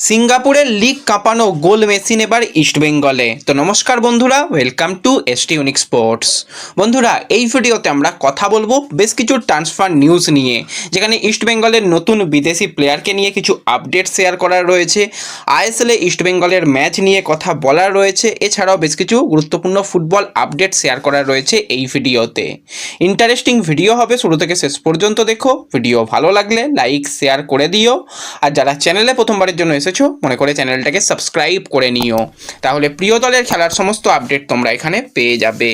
সিঙ্গাপুরের লিগ কাঁপানো goal machine এবার ইস্টবেঙ্গলে। তো নমস্কার বন্ধুরা, welcome to ST unique sports. বন্ধুরা, এই ভিডিওতে আমরা কথা বলবো বেশ কিছু ট্রান্সফার নিউজ নিয়ে, যেখানে ইস্টবেঙ্গলের নতুন বিদেশি প্লেয়ারকে নিয়ে কিছু আপডেট শেয়ার করার রয়েছে। আইএসএলে ইস্টবেঙ্গলের ম্যাচ নিয়ে কথা বলার রয়েছে, এছাড়াও বেশ কিছু গুরুত্বপূর্ণ ফুটবল আপডেট শেয়ার করার রয়েছে এই ভিডিওতে। ইন্টারেস্টিং ভিডিও হবে, শুরু থেকে শেষ পর্যন্ত দেখো। ভিডিও ভালো লাগলে লাইক শেয়ার করে দিও, আর যারা চ্যানেলে প্রথমবারের জন্য এসেছো মনে করে চ্যানেলটাকে সাবস্ক্রাইব করে নিও, তাহলে প্রিয় দলের খেলার সমস্ত আপডেট তোমরা এখানে পেয়ে যাবে।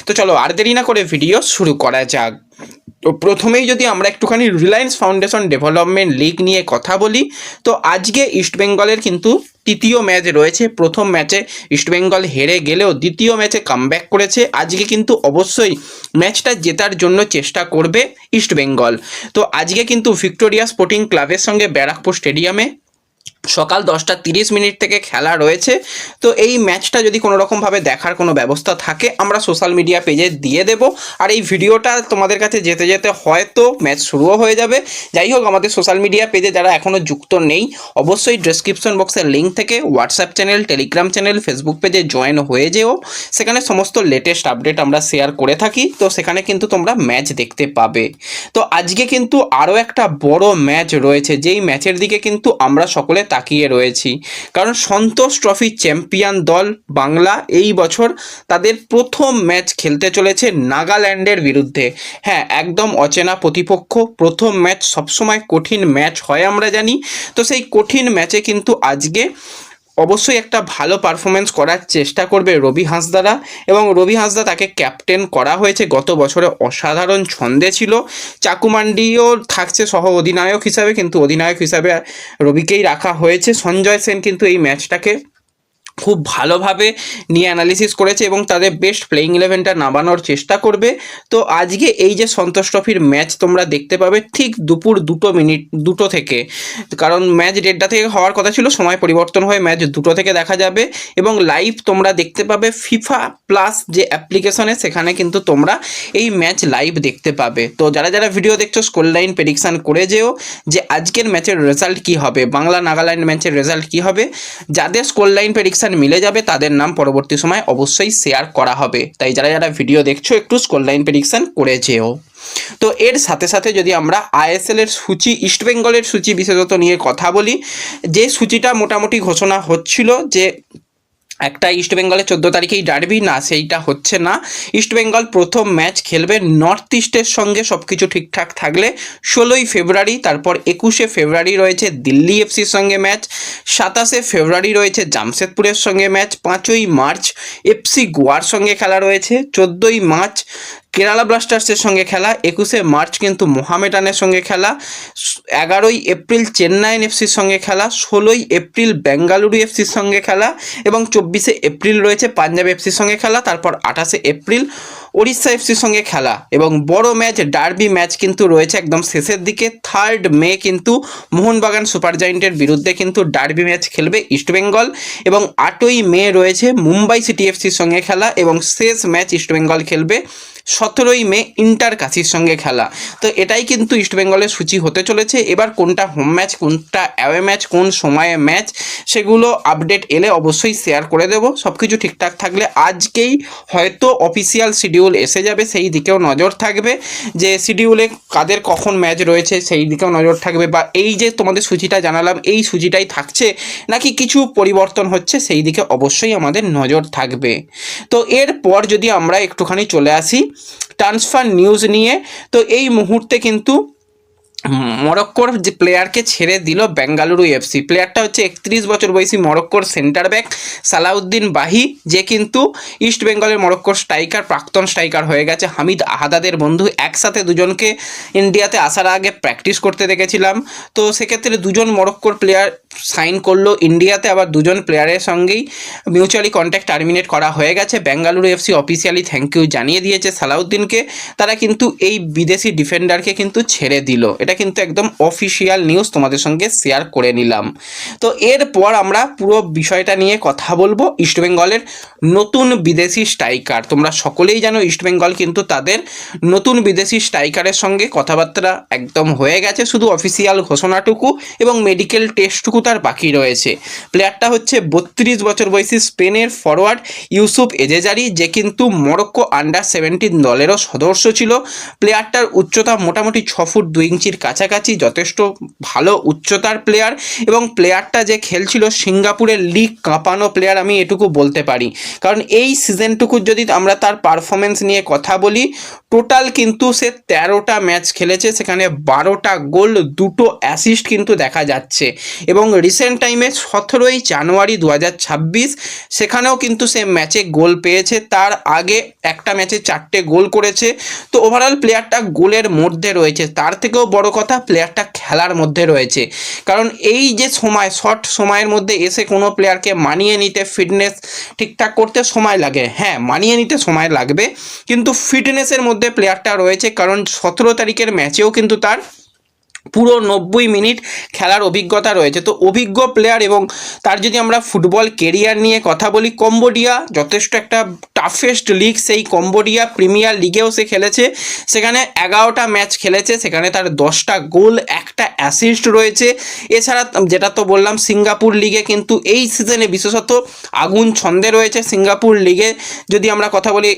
তো চলো আর দেরি না করে ভিডিও শুরু করা যাক। তো প্রথমেই যদি আমরা একটুখানি রিলায়েন্স ফাউন্ডেশন ডেভেলপমেন্ট লিগ নিয়ে কথা বলি, তো আজকে ইস্টবেঙ্গলের কিন্তু তৃতীয় ম্যাচ রয়েছে। প্রথম ম্যাচে ইস্টবেঙ্গল হেরে গেলেও দ্বিতীয় ম্যাচে কামব্যাক করেছে। আজকে কিন্তু অবশ্যই ম্যাচটা জেতার জন্য চেষ্টা করবে ইস্টবেঙ্গল। তো আজকে কিন্তু ভিক্টোরিয়া স্পোর্টিং ক্লাবের সঙ্গে ব্যারাকপুর স্টেডিয়ামে সকাল 10:30 থেকে খেলা রয়েছে। তো এই ম্যাচটা যদি কোনো রকমভাবে দেখার কোনো ব্যবস্থা থাকে আমরা সোশ্যাল মিডিয়া পেজে দিয়ে দেব, আর এই ভিডিওটা তোমাদের কাছে যেতে যেতে হয়তো ম্যাচ শুরুও হয়ে যাবে। যাই হোক, আমাদের সোশ্যাল মিডিয়া পেজে যারা এখনও যুক্ত নেই, অবশ্যই ডেসক্রিপশন বক্সের লিঙ্ক থেকে WhatsApp channel, Telegram channel, Facebook পেজে জয়েন হয়ে যেও। সেখানে সমস্ত লেটেস্ট আপডেট আমরা শেয়ার করে থাকি, তো সেখানে কিন্তু তোমরা ম্যাচ দেখতে পাবে। তো আজকে কিন্তু আরও একটা বড় ম্যাচ রয়েছে, যেই ম্যাচের দিকে কিন্তু আমরা সকলে তাকিয়ে রয়েছি। কারণ সন্তোষ ট্রফি চ্যাম্পিয়ন দল বাংলা এই বছর তাদের প্রথম ম্যাচ খেলতে চলেছে নাগাল্যান্ডের বিরুদ্ধে। হ্যাঁ, একদম অচেনা প্রতিপক্ষ। প্রথম ম্যাচ সবসময় কঠিন ম্যাচ হয় আমরা জানি। তো সেই কঠিন ম্যাচে কিন্তু আজকে অবশ্যই একটা ভালো পারফরমেন্স করার চেষ্টা করবে রবি হাঁসদারা, এবং রবি হাঁসদা তাকে ক্যাপ্টেন করা হয়েছে। গত বছরে অসাধারণ ছন্দে ছিল। চাকুমান্ডিও থাকছে সহ অধিনায়ক হিসাবে, কিন্তু অধিনায়ক হিসাবে রবিকেই রাখা হয়েছে। সঞ্জয় সেন কিন্তু এই ম্যাচটাকে খুব ভালোভাবে নিয়ে অ্যানালিসিস করেছে এবং তাদের বেস্ট প্লেইং ইলেভেনটা নামানোর চেষ্টা করবে। তো আজকে এই যে সন্তোষ ট্রফির ম্যাচ তোমরা দেখতে পাবে ঠিক দুপুর 2 থেকে, কারণ ম্যাচ 1:30 থেকে হওয়ার কথা ছিল, সময় পরিবর্তন হয়ে ম্যাচ 2 থেকে দেখা যাবে। এবং লাইভ তোমরা দেখতে পাবে ফিফা প্লাস যে অ্যাপ্লিকেশনে, সেখানে কিন্তু তোমরা এই ম্যাচ লাইভ দেখতে পাবে। তো যারা যারা ভিডিও দেখছো স্কোর লাইন প্রেডিকশান করে যেও যে আজকের ম্যাচের রেজাল্ট কী হবে, বাংলা নাগাল্যান্ড ম্যাচের রেজাল্ট কী হবে। যাদের স্কোর লাইন প্রেডিকশান মিলে যাবে তাদের নাম পরবর্তী সময় অবশ্যই শেয়ার করা হবে। তাই যারা যারা ভিডিও দেখছো একটু স্কোর লাইন প্রেডিকশন করে যেও। তো এর সাথে সাথে যদি আমরা আইএসএল এর সূচি, ইস্টবেঙ্গলের সূচি বিশেষত নিয়ে কথা বলি, যে সূচিটা মোটামুটি ঘোষণা হচ্ছিল যে একটা ইস্টবেঙ্গলের 14 তারিখেই ডার্বি, না সেইটা হচ্ছে না। ইস্টবেঙ্গল প্রথম ম্যাচ খেলবে নর্থ ইস্টের সঙ্গে, সব কিছু ঠিকঠাক থাকলে 16ই ফেব্রুয়ারি। তারপর 21শে ফেব্রুয়ারি রয়েছে দিল্লি এফসির সঙ্গে ম্যাচ, 27শে ফেব্রুয়ারি রয়েছে জামশেদপুরের সঙ্গে ম্যাচ, 5ই মার্চ এফসি গোয়ার সঙ্গে খেলা রয়েছে, 14ই মার্চ কেরালা ব্লাস্টার্সের সঙ্গে খেলা, 21শে মার্চ কিন্তু মোহামেডানের সঙ্গে খেলা, 11ই এপ্রিল চেন্নাইন এফসির সঙ্গে খেলা, 16ই এপ্রিল বেঙ্গালুরু এফসির সঙ্গে খেলা, এবং 24শে এপ্রিল রয়েছে পাঞ্জাব এফসির সঙ্গে খেলা। তারপর 28শে এপ্রিল ওড়িশা এফসির সঙ্গে খেলা, এবং বড় ম্যাচ ডার্বি ম্যাচ কিন্তু রয়েছে একদম শেষের দিকে। 3 মে কিন্তু মোহনবাগান সুপার জায়েন্টের বিরুদ্ধে কিন্তু ডার্বি ম্যাচ খেলবে ইস্টবেঙ্গল, এবং 8ই মে রয়েছে মুম্বাই সিটি এফসির সঙ্গে খেলা, এবং শেষ ম্যাচ ইস্টবেঙ্গল খেলবে 17ই মে ইন্টার কাশির সঙ্গে খেলা। তো এটাই কিন্তু ইস্টবেঙ্গলের সূচি হতে চলেছে। এবার কোনটা হোম ম্যাচ, কোনটা অ্যাওয়ে ম্যাচ, কোন সময়ে ম্যাচ, সেগুলো আপডেট এলে অবশ্যই শেয়ার করে দেবো। সব কিছু ঠিকঠাক থাকলে আজকেই হয়তো অফিসিয়াল শিডিউল এসে যাবে, সেই দিকেও নজর থাকবে যে শিডিউলে কাদের কখন ম্যাচ রয়েছে, সেই দিকেও নজর থাকবে। বা এই যে তোমাদের সূচিটা জানালাম, এই সূচিটাই থাকছে নাকি কিছু পরিবর্তন হচ্ছে, সেই দিকে অবশ্যই আমাদের নজর থাকবে। তো এরপর যদি আমরা একটুখানি চলে আসি ট্রান্সফার নিউজ নিয়ে, তো এই মুহূর্তে কিন্তু মরক্কোর যে প্লেয়ারকে ছেড়ে দিল বেঙ্গালুরু এফসি। প্লেয়ারটা হচ্ছে 31 বছর বয়সী মরক্কোর সেন্টার ব্যাক সালাউদ্দিন বাহি, যে কিন্তু ইস্ট বেঙ্গলের মরক্কোর স্ট্রাইকার, প্রাক্তন স্ট্রাইকার হয়ে গেছে। হামিদ আহাদাদের বন্ধু, একসাথে দুজনকে ইন্ডিয়াতে আসার আগে প্র্যাকটিস করতে দেখেছিলাম। তো সেক্ষেত্রে দুজন মরক্কোর প্লেয়ার সাইন করলো ইন্ডিয়াতে, আবার দুজন প্লেয়ারের সঙ্গেই মিউচুয়ালি কন্ট্যাক্ট টার্মিনেট করা হয়ে গেছে। Bengaluru FC officially thank you জানিয়ে দিয়েছে সালাউদ্দিনকে। তারা কিন্তু এই বিদেশি ডিফেন্ডারকে কিন্তু ছেড়ে দিল। এটা এটা কিন্তু একদম অফিসিয়াল নিউজ তোমাদের সঙ্গে শেয়ার করে নিলাম। তো এরপর আমরা পুরো বিষয়টা নিয়ে কথা বলবো ইস্টবেঙ্গলের নতুন বিদেশি স্ট্রাইকার। তোমরা সকলেই জানো ইস্টবেঙ্গল কিন্তু তাদের নতুন বিদেশি স্ট্রাইকারের সঙ্গে কথাবার্তা একদম হয়ে গেছে, শুধু অফিসিয়াল ঘোষণাটুকু এবং মেডিকেল টেস্টটুকু তার বাকি রয়েছে। প্লেয়ারটা হচ্ছে 32 বছর বয়সী স্পেনের ফরওয়ার্ড ইউসুফ এজেজারি, যে কিন্তু মরক্কো আন্ডার-17 দলেরও সদস্য ছিল। প্লেয়ারটার উচ্চতা মোটামুটি 6 ফুট 2 ইঞ্চির কাছাকাছি, যথেষ্ট ভালো উচ্চতার প্লেয়ার। এবং প্লেয়ারটা যে খেলছিল সিঙ্গাপুরের লিগ কাঁপানো প্লেয়ার, আমি এটুকু বলতে পারি, কারণ এই সিজনটুকু যদি আমরা তার পারফরমেন্স নিয়ে কথা বলি, টোটাল কিন্তু সে 13টা ম্যাচ খেলেছে, সেখানে 12টা গোল, 2টো অ্যাসিস্ট কিন্তু দেখা যাচ্ছে। এবং রিসেন্ট টাইমে 17ই জানুয়ারি 2026 সেখানেও কিন্তু সে ম্যাচে গোল পেয়েছে, তার আগে একটা ম্যাচে 4টে গোল করেছে। তো ওভারঅল প্লেয়ারটা গোলের মধ্যে রয়েছে, তার থেকেও বড় কথা প্লেয়ারটা খেলার মধ্যে রয়েছে। কারণ এই যে সময়, শর্ট সময়ের মধ্যে এসে কোনো প্লেয়ারকে মানিয়ে নিতে, ফিটনেস ঠিকঠাক করতে সময় লাগে, হ্যাঁ মানিয়ে নিতে সময় লাগবে, কিন্তু ফিটনেসের মধ্যে প্লেয়ারটা রয়েছে। কারণ 17 তারিখের ম্যাচেও কিন্তু তার পুরো 90 মিনিট খেলার অভিজ্ঞতা রয়েছে। তো অভিজ্ঞ প্লেয়ার, এবং তার যদি আমরা ফুটবল কেরিয়ার নিয়ে কথা বলি, কম্বোডিয়া যথেষ্ট একটা টাফেস্ট লিগ, সেই কম্বোডিয়া প্রিমিয়ার লিগেও সে খেলেছে, সেখানে 11টা ম্যাচ খেলেছে, সেখানে তার 10টা গোল, একটা অ্যাসিস্ট রয়েছে। এছাড়া যেটা তো বললাম সিঙ্গাপুর লিগে কিন্তু এই সিজনে বিশেষত আগুন ছন্দে রয়েছে। সিঙ্গাপুর লিগে যদি আমরা কথা বলি,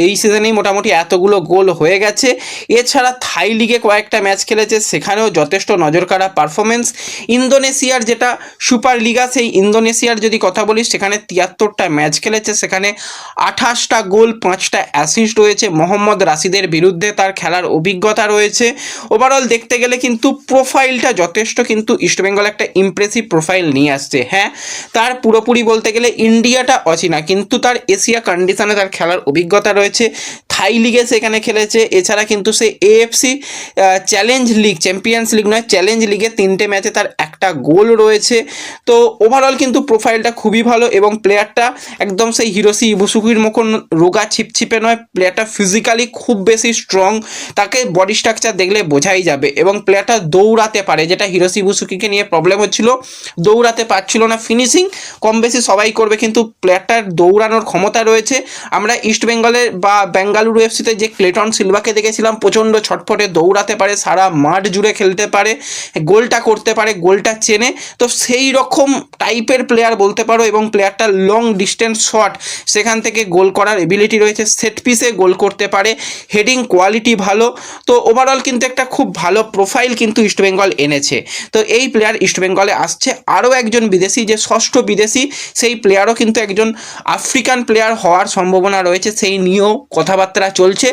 এই সিজনেই মোটামুটি এতগুলো গোল হয়ে গেছে। এছাড়া থাই লিগে কয়েকটা ম্যাচ খেলেছে, সেখানেও যথেষ্ট নজরকাড়া পারফরমেন্স। ইন্দোনেশিয়ার যেটা সুপার লিগা, সেই ইন্দোনেশিয়ার যদি কথা বলি, সেখানে 73টা ম্যাচ খেলেছে, সেখানে 28টা গোল, 5টা অ্যাসিস্ট রয়েছে। মোহাম্মদ রাশিদের বিরুদ্ধে তার খেলার অভিজ্ঞতা রয়েছে। ওভারঅল দেখতে গেলে কিন্তু প্রোফাইলটা যথেষ্ট, কিন্তু ইস্টবেঙ্গল একটা ইমপ্রেসিভ প্রোফাইল নিয়ে আসছে। হ্যাঁ, তার পুরোপুরি বলতে গেলে ইন্ডিয়াটা অচেনা, কিন্তু তার এশিয়া কন্ডিশনে তার খেলার অভিজ্ঞতা রয়েছে। থাই লিগে সেখানে খেলেছে। এছাড়া কিন্তু সে AFC challenge league, champions league নয়, চ্যালেঞ্জ লিগে 3টে ম্যাচে তার একটা গোল রয়েছে। তো ওভারঅল কিন্তু প্রোফাইলটা খুবই ভালো, এবং প্লেয়ারটা একদম সেই হিরোশি ইবুসুকির মতন রোগা ছিপছিপে নয়, প্লেয়ারটা ফিজিক্যালি খুব বেশি স্ট্রং, তাকে বডি স্ট্রাকচার দেখলে বোঝাই যাবে। এবং প্লেয়ারটা দৌড়াতে পারে, যেটা হিরোশি ইবুসুকিকে নিয়ে প্রবলেম হচ্ছিল, দৌড়াতে পারছিল না। ফিনিশিং কম বেশি সবাই করবে, কিন্তু প্লেয়ারটার দৌড়ানোর ক্ষমতা রয়েছে। আমরা ইস্টবেঙ্গলের বা বেঙ্গালুরু এফসিতে যে ক্লেটন সিলভাকে দেখেছিলাম, প্রচণ্ড ছটফটে দৌড়াতে পারে, সারা মাঠ জুড়ে খেলতে পারে, গোলটা করতে পারে, গোলটা চেনে, তো সেই রকম টাইপের প্লেয়ার বলতে পারো। এবং প্লেয়ারটার লং ডিস্টেন্স শট, সেখান থেকে গোল করার এবিলিটি রয়েছে, সেট পিসে গোল করতে পারে, হেডিং কোয়ালিটি ভালো। তো ওভারঅল কিন্তু একটা খুব ভালো প্রোফাইল কিন্তু ইস্টবেঙ্গল এনেছে। তো এই প্লেয়ার ইস্টবেঙ্গলে আসছে। আরও একজন বিদেশি, যে ষষ্ঠ বিদেশি, সেই প্লেয়ারও কিন্তু একজন আফ্রিকান প্লেয়ার হওয়ার সম্ভাবনা রয়েছে, সেই নিয়েও কথাবার্তা চলছে।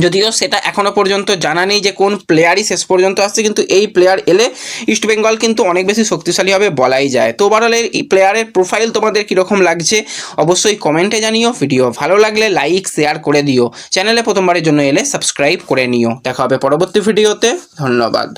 যদিও সেটা এখনও পর্যন্ত জানা নেই যে কোন প্লেয়ারই শেষ পর্যন্ত আসছে, কিন্তু এই প্লেয়ার এলে ইস্টবেঙ্গল কিন্তু অনেক বেশি শক্তিশালী হবে বলাই যায়। তো ওভারঅল এই প্লেয়ারের প্রোফাইল তোমাদের কীরকম লাগছে অবশ্যই কমেন্টে জানিও। ভিডিও ভালো লাগলে লাইক শেয়ার করে দিও, চ্যানেলে প্রথমবারের জন্য এলে সাবস্ক্রাইব করে নিও। দেখা হবে পরবর্তী ভিডিওতে, ধন্যবাদ।